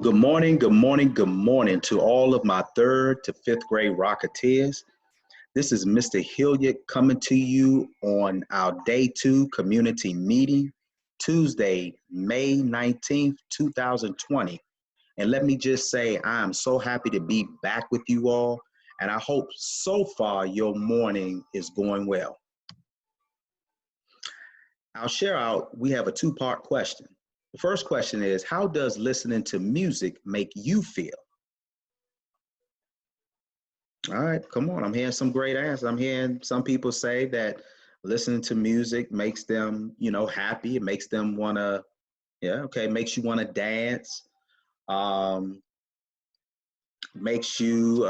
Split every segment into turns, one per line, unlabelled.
Good morning, good morning, good morning to all of my third to fifth grade Rocketeers. This is Mr. Hilliard coming to you on our day two community meeting, Tuesday, May 19th, 2020. And let me just say, I am so happy to be back with you all. And I hope so far your morning is going well. We have a two-part question. The first question is, how does listening to music make you feel? All right, come on. I'm hearing some great answers. I'm hearing some people say that listening to music makes them, happy. It makes them want to, makes you want to dance. Makes you,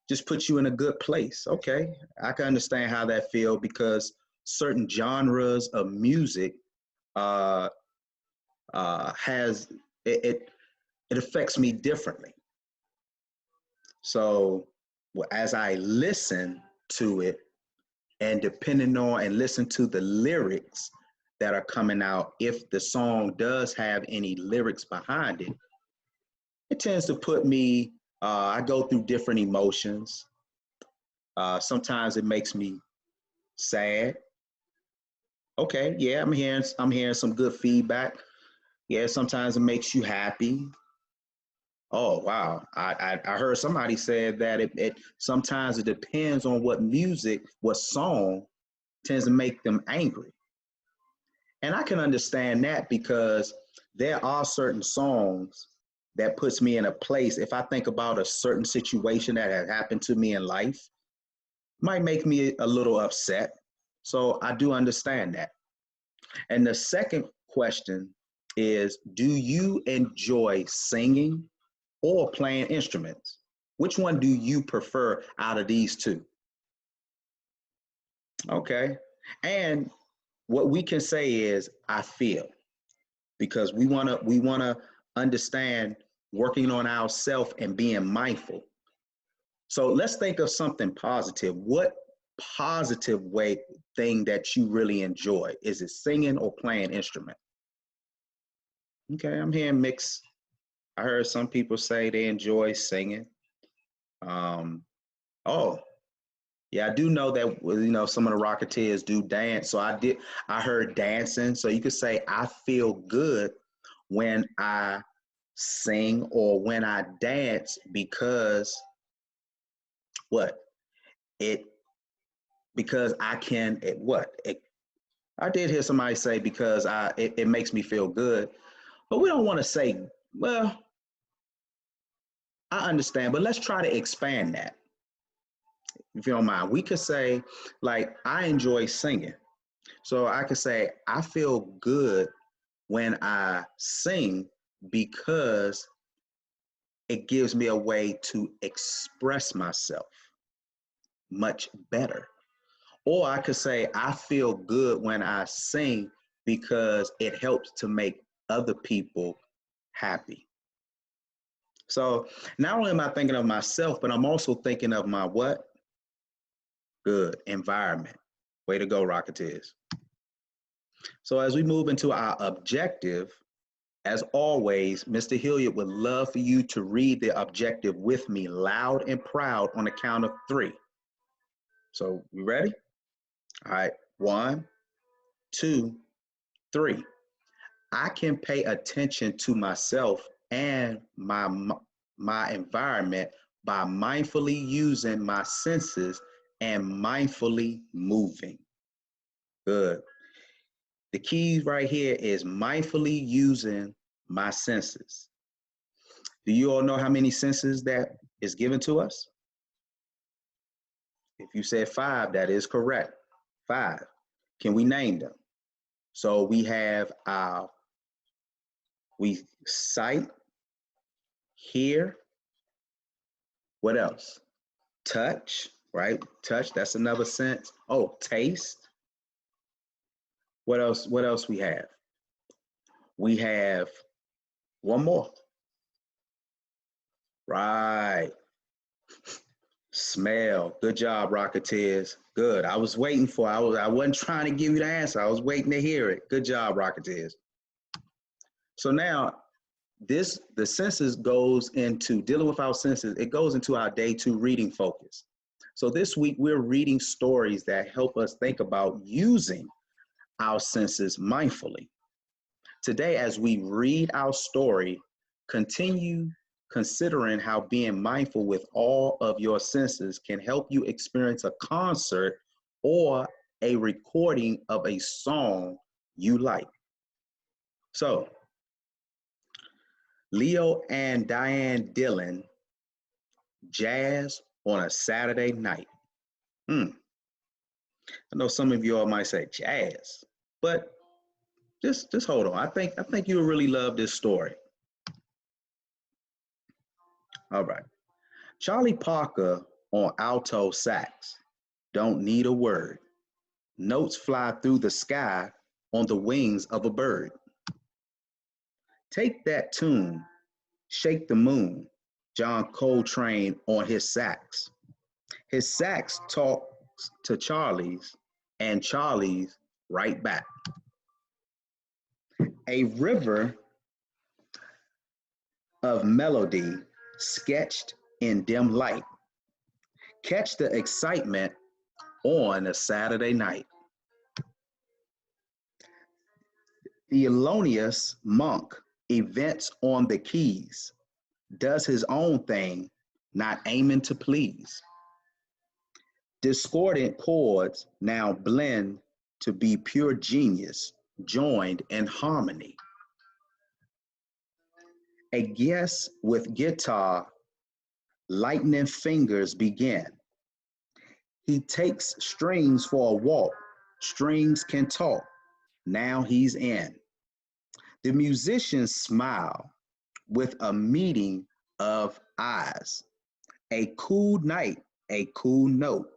just puts you in a good place. Okay, I can understand how that feels because certain genres of music has it affects me differently. So as I listen to it and listen to the lyrics that are coming out, if the song does have any lyrics behind it, it tends to put me, I go through different emotions. Sometimes it makes me sad. Okay, yeah, I'm hearing some good feedback. Yeah, sometimes it makes you happy. Oh wow! I heard somebody said that it sometimes it depends on what song tends to make them angry, and I can understand that because there are certain songs that puts me in a place. If I think about a certain situation that had happened to me in life, might make me a little upset. So I do understand that. And the second question is, do you enjoy singing or playing instruments? Which one do you prefer out of these two? Okay. And what we can say is, I feel, because we wanna understand working on ourselves and being mindful. So let's think of something positive. What positive thing that you really enjoy? Is it singing or playing instrument? Okay, I'm hearing mixed. I heard some people say they enjoy singing. Oh, yeah, I do know that some of the Rocketeers do dance. So I heard dancing. So you could say I feel good when I sing or when I dance because what? It because I can it what? It I did hear somebody say because it makes me feel good. But we don't want to say, well, I understand, but let's try to expand that. If you don't mind, we could say, like, I enjoy singing. So I could say, I feel good when I sing because it gives me a way to express myself much better. Or I could say, I feel good when I sing because it helps to make other people happy. So not only am I thinking of myself, but I'm also thinking of my what? Good environment. Way to go, Rocketeers. So as we move into our objective, as always, Mr. Hilliard would love for you to read the objective with me loud and proud on the count of three. So you ready? All right, 1, 2, 3. I can pay attention to myself and my environment by mindfully using my senses and mindfully moving. Good. The key right here is mindfully using my senses. Do you all know how many senses that is given to us? If you said 5, that is correct. 5. Can we name them? So we have we sight, hear, what else? Touch, right? Touch, that's another sense. Oh, taste. What else? What else we have? We have one more. Right. Smell. Good job, Rocketeers. Good. I wasn't trying to give you the answer. I was waiting to hear it. Good job, Rocketeers. So now the census goes into dealing with our senses. It goes into our day 2 reading focus. So this week we're reading stories that help us think about using our senses mindfully. Today, as we read our story, continue considering how being mindful with all of your senses can help you experience a concert or a recording of a song you like. So, Leo and Diane Dillon, jazz on a Saturday night. I know some of you all might say jazz, but just hold on. I think you'll really love this story. All right. Charlie Parker on alto sax. Don't need a word. Notes fly through the sky on the wings of a bird. Take that tune, shake the moon. John Coltrane on his sax. His sax talks to Charlie's, and Charlie's right back. A river of melody sketched in dim light. Catch the excitement on a Saturday night. The Thelonious Monk events on the keys, does his own thing, not aiming to please. Discordant chords now blend to be pure genius, joined in harmony. A guest with guitar, lightning fingers begin. He takes strings for a walk, strings can talk, now he's in. The musicians smile with a meeting of eyes. A cool night, a cool note.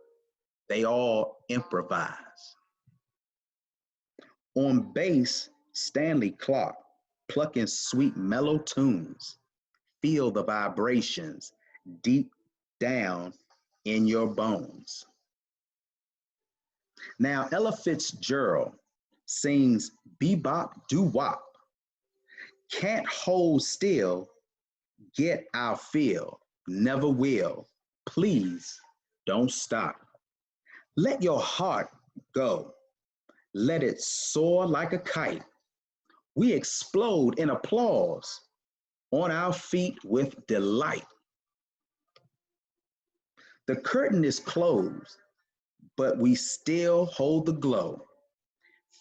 They all improvise. On bass, Stanley Clark, plucking sweet mellow tunes. Feel the vibrations deep down in your bones. Now, Ella Fitzgerald sings bebop doo-wop. Can't hold still, get our feel, never will. Please don't stop. Let your heart go. Let it soar like a kite. We explode in applause, on our feet with delight. The curtain is closed, but we still hold the glow.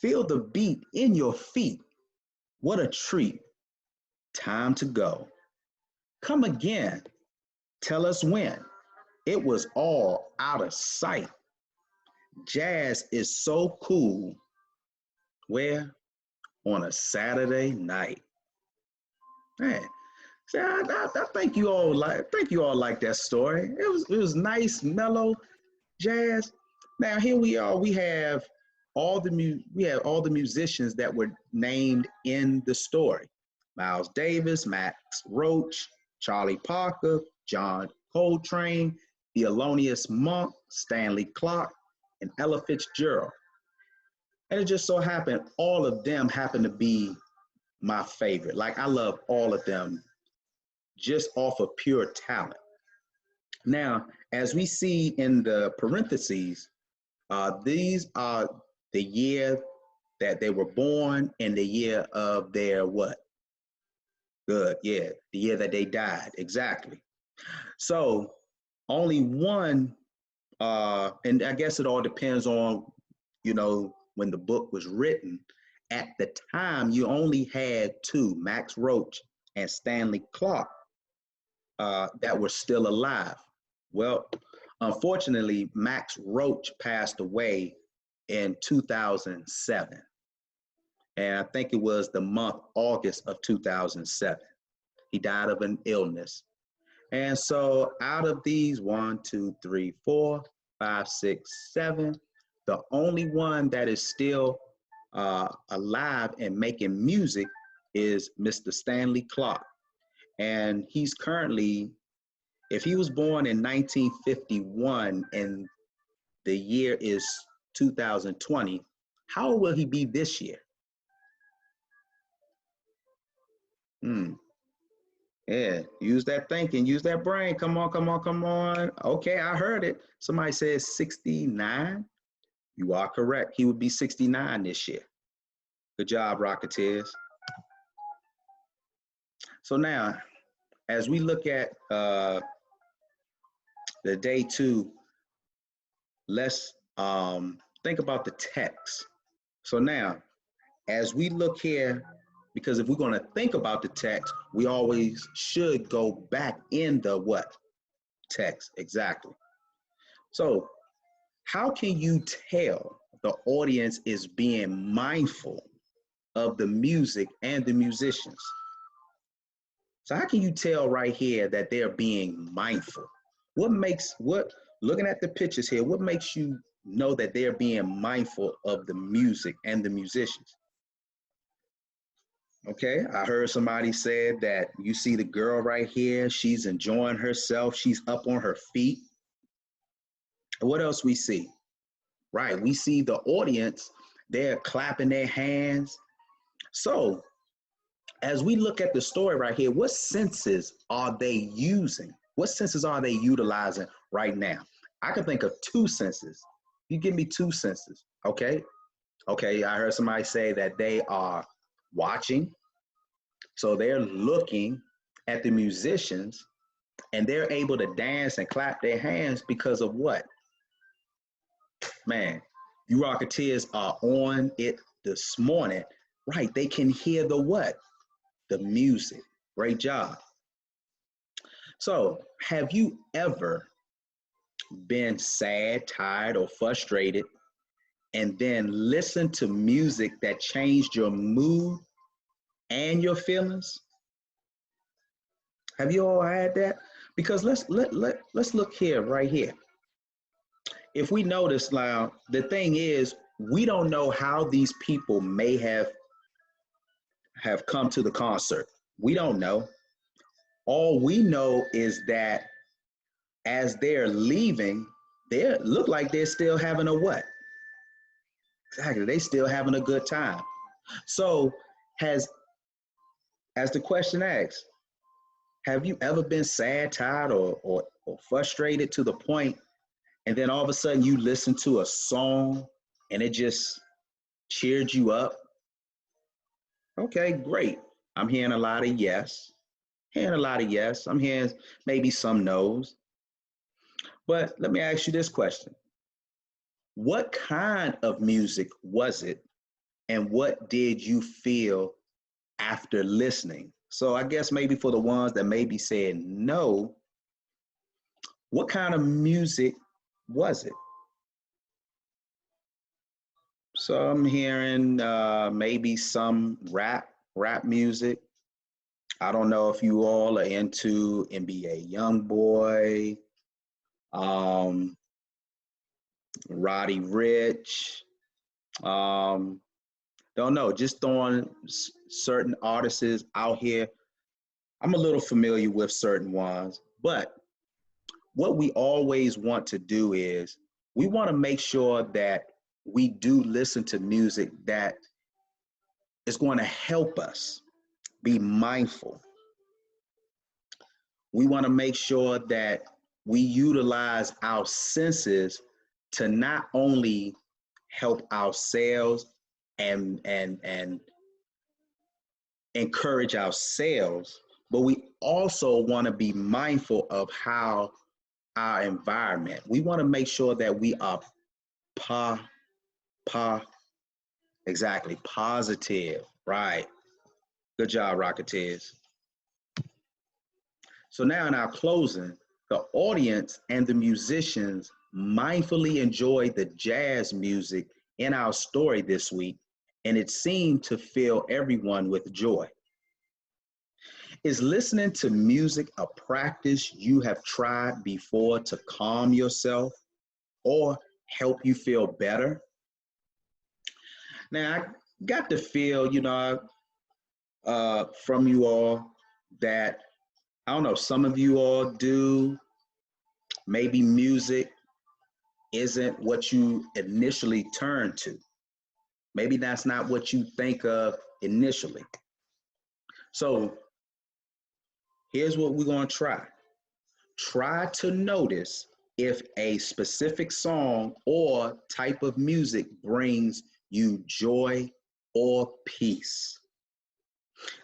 Feel the beat in your feet. What a treat. Time to go. Come again. Tell us when. It was all out of sight. Jazz is so cool. Where? On a Saturday night. Man, see, I think you all like that story. It was nice, mellow jazz. Now here we are. We have all the musicians that were named in the story. Miles Davis, Max Roach, Charlie Parker, John Coltrane, the Thelonious Monk, Stanley Clark, and Ella Fitzgerald. And it just so happened all of them happen to be my favorite. Like I love all of them just off of pure talent. Now, as we see in the parentheses, these are the year that they were born and the year of their what? Good, yeah, the year that they died, exactly. So only one, and I guess it all depends on, when the book was written. At the time, you only had two, Max Roach and Stanley Clark, that were still alive. Well, unfortunately, Max Roach passed away in 2007. And I think it was the month August of 2007. He died of an illness. And so out of these, 1, 2, 3, 4, 5, 6, 7, the only one that is still alive and making music is Mr. Stanley Clark. And he's currently, if he was born in 1951 and the year is 2020, how old will he be this year? Yeah, use that thinking, use that brain. Come on, come on, come on. Okay, I heard it. Somebody says 69. You are correct. He would be 69 this year. Good job, Rocketeers. So now, as we look at the day two, let's think about the text. So now, as we look here, because if we're going to think about the text, we always should go back in the what? Text, exactly. So how can you tell the audience is being mindful of the music and the musicians? So how can you tell right here that they're being mindful? Looking at the pictures here, what makes you know that they're being mindful of the music and the musicians? Okay, I heard somebody said that you see the girl right here, she's enjoying herself, she's up on her feet. And what else we see? Right, we see the audience, they're clapping their hands. So as we look at the story right here, what senses are they using? What senses are they utilizing right now? I can think of two senses. You give me two senses, okay? Okay, I heard somebody say that they are watching. So they're looking at the musicians and they're able to dance and clap their hands because of what? Man, you Rocketeers are on it this morning. Right, they can hear the what? The music. Great job. So, have you ever been sad, tired, or frustrated and then listened to music that changed your mood and your feelings? Have you all had that? Because let's look here, right here. If we notice now, the thing is, we don't know how these people may have come to the concert. We don't know. All we know is that as they're leaving, they look like they're still having a what? Exactly, they still having a good time. So, has as the question asks, have you ever been sad, tired, or frustrated to the point, and then all of a sudden you listen to a song and it just cheered you up? Okay, great. I'm hearing a lot of yes. Hearing a lot of yes. I'm hearing maybe some no's. But let me ask you this question. What kind of music was it, and what did you feel after listening? So I guess maybe for the ones that maybe said no, what kind of music was it? So I'm hearing maybe some rap music. I don't know if you all are into NBA YoungBoy, um, Roddy Rich. Um, don't know, just throwing certain artists out here. I'm a little familiar with certain ones, but what we always want to do is we want to make sure that we do listen to music that is going to help us be mindful. We want to make sure that we utilize our senses to not only help ourselves and encourage ourselves, but we also want to be mindful of how our environment. We want to make sure that we are pa pa exactly positive, right? Good job, Rocketeers. So now in our closing, the audience and the musicians mindfully enjoyed the jazz music in our story this week, and it seemed to fill everyone with joy. Is listening to music a practice you have tried before to calm yourself or help you feel better? Now, I got to feel, from you all that, I don't know, some of you all do. Maybe music isn't what you initially turn to. Maybe that's not what you think of initially. So Here's what we're going to try. Try to notice if a specific song or type of music brings you joy or peace.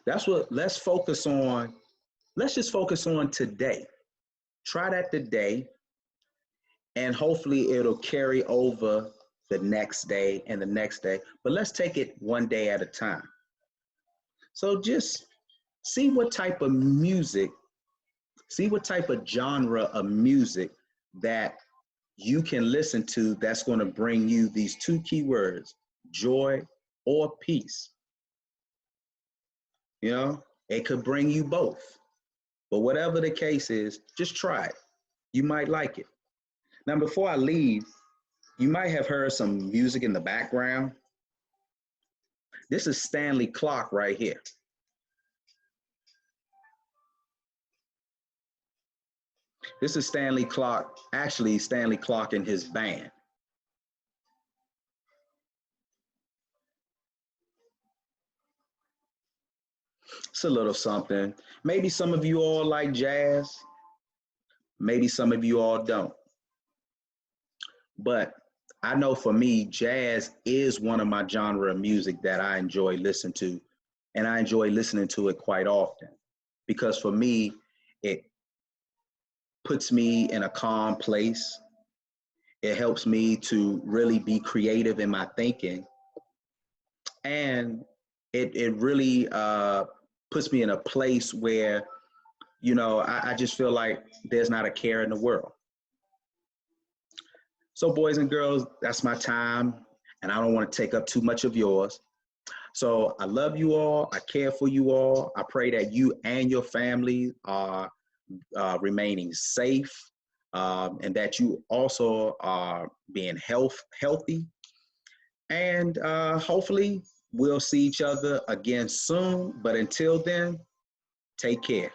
That's what, let's focus on. Let's just focus on today. Try that today, and hopefully it'll carry over the next day and the next day. But let's take it one day at a time. So just see what type of music, see what type of genre of music that you can listen to that's going to bring you these two key words, joy or peace. You know, it could bring you both. But whatever the case is, just try it. You might like it. Now, before I leave, you might have heard some music in the background. This is Stanley Clark right here. This is Stanley Clark, actually Stanley Clark and his band. It's a little something. Maybe some of you all like jazz. Maybe some of you all don't. But I know for me, jazz is one of my genre of music that I enjoy listening to. And I enjoy listening to it quite often. Because for me, it puts me in a calm place. It helps me to really be creative in my thinking. And it really puts me in a place where, you know, I just feel like there's not a care in the world. So boys and girls, that's my time, and I don't want to take up too much of yours. So I love you all. I care for you all. I pray that you and your family are remaining safe, and that you also are being healthy. And hopefully we'll see each other again soon. But until then, take care.